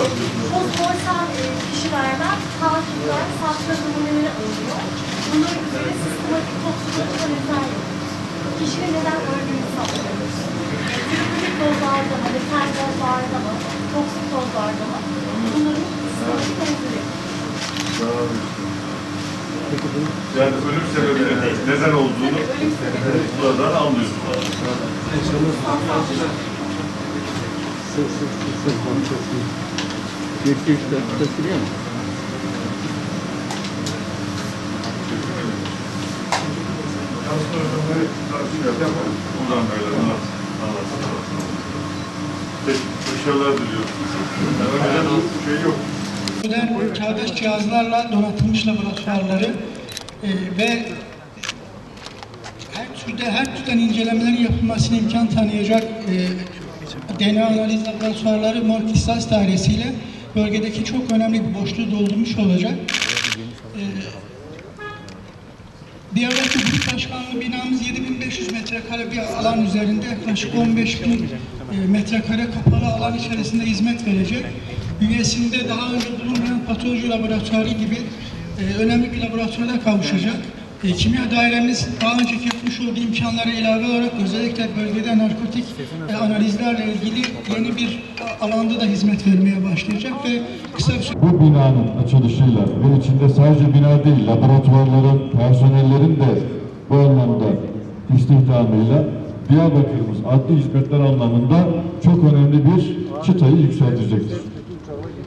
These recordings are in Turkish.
Fosforsal kişilerden takipler, safra numuneleri alınıyor. Bunların üzerine sistematik toksikoloji analizler yapıyoruz. Kişinin neden öldüğünü saptıyoruz. Terapötik dozlarda mı, letal dozlarda mı, toksik dozlarda mı? Bunların sistematik analizleri yapıyoruz. Yani ölüm sebebinin neden olduğunu buradan anlıyoruz. Bir iki üç dakika sürüyor mu? Buradan böyle anlatsın. Peki, başarılar diliyorum. Öyle bir şey yok. Modern çağdaş cihazlarla donatılmış laboratuvarları ve her türden incelemelerin yapılmasına imkan tanıyacak DNA analiz laboratuvarları Mor İhtisas Dairesi'yle bölgedeki çok önemli bir boşluğu doldurmuş olacak. Diyarbakır Büyük Başkanlığı binamız 7500 metrekare bir alan üzerinde yaklaşık 15.000 metrekare kapalı alan içerisinde hizmet verecek. Üyesinde daha önce bulunmayan patoloji laboratuvarı gibi önemli bir laboratuvara kavuşacak. Kimya dairemiz daha önceki yapmış olduğu imkanlara ilave olarak özellikle bölgede narkotik analizlerle ilgili yeni bir alanda da hizmet vermeye başlayacak ve kısa bir süre... Bu binanın açılışıyla ve içinde sadece bina değil, laboratuvarların, personellerin de bu anlamda istihdamıyla Diyarbakır'ımız adli hizmetler anlamında çok önemli bir çıtayı yükseltecektir.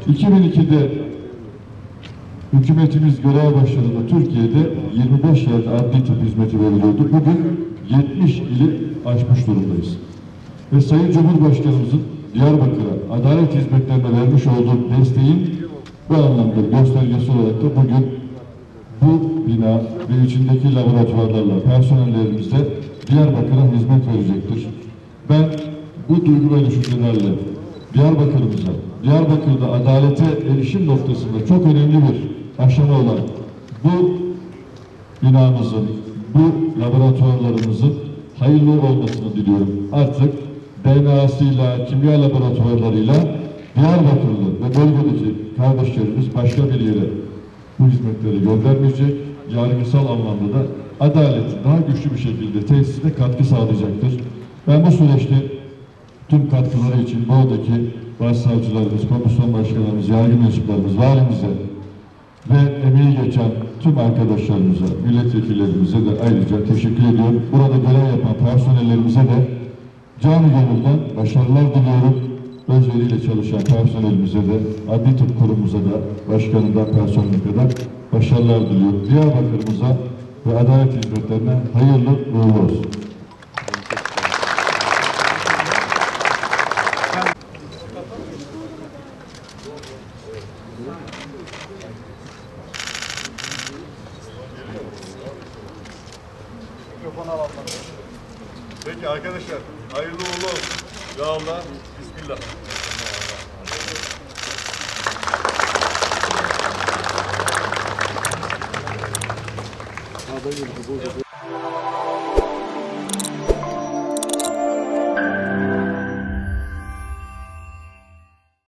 2002'de hükümetimiz göreve başladığında Türkiye'de 25 yerde adli tıp hizmeti veriliyordu. Bugün 70 ili aşmış durumdayız. Ve Sayın Cumhurbaşkanımızın Diyarbakır'a adalet hizmetlerine vermiş olduğu desteğin bu anlamda göstergesi olarak da bugün bu bina ve içindeki laboratuvarlarla, personellerimizle Diyarbakır'a hizmet verecektir. Ben bu duygu ve düşüncelerle Diyarbakır'ımıza, Diyarbakır'da adalete erişim noktasında çok önemli bir aşama olan bu binamızın, bu laboratuvarlarımızın hayırlı olmasını diliyorum. Artık DNA'sıyla, kimya laboratuvarlarıyla Diyarbakırlı ve bölgedeki kardeşlerimiz başka bir yere bu hizmetleri göndermeyecek, yargısal anlamda da adaleti daha güçlü bir şekilde tesisine katkı sağlayacaktır. Ben bu süreçte tüm katkıları için buradaki başsavcılarımız, komisyon başkanlarımız, yargı mensuplarımız, valimize ve emeği geçen tüm arkadaşlarımıza, milletvekillerimize de ayrıca teşekkür ediyorum. Burada görev yapan personellerimize de canı gönülden başarılar diliyorum. Özveriyle çalışan personelimize de, adli tıp kurumumuza da, başkanından personeline kadar başarılar diliyorum. Diyarbakır'ımıza ve adalet hizmetlerine hayırlı uğurlu olsun. Peki arkadaşlar, hayırlı uğurlu olsun. Ya Allah, Bismillah.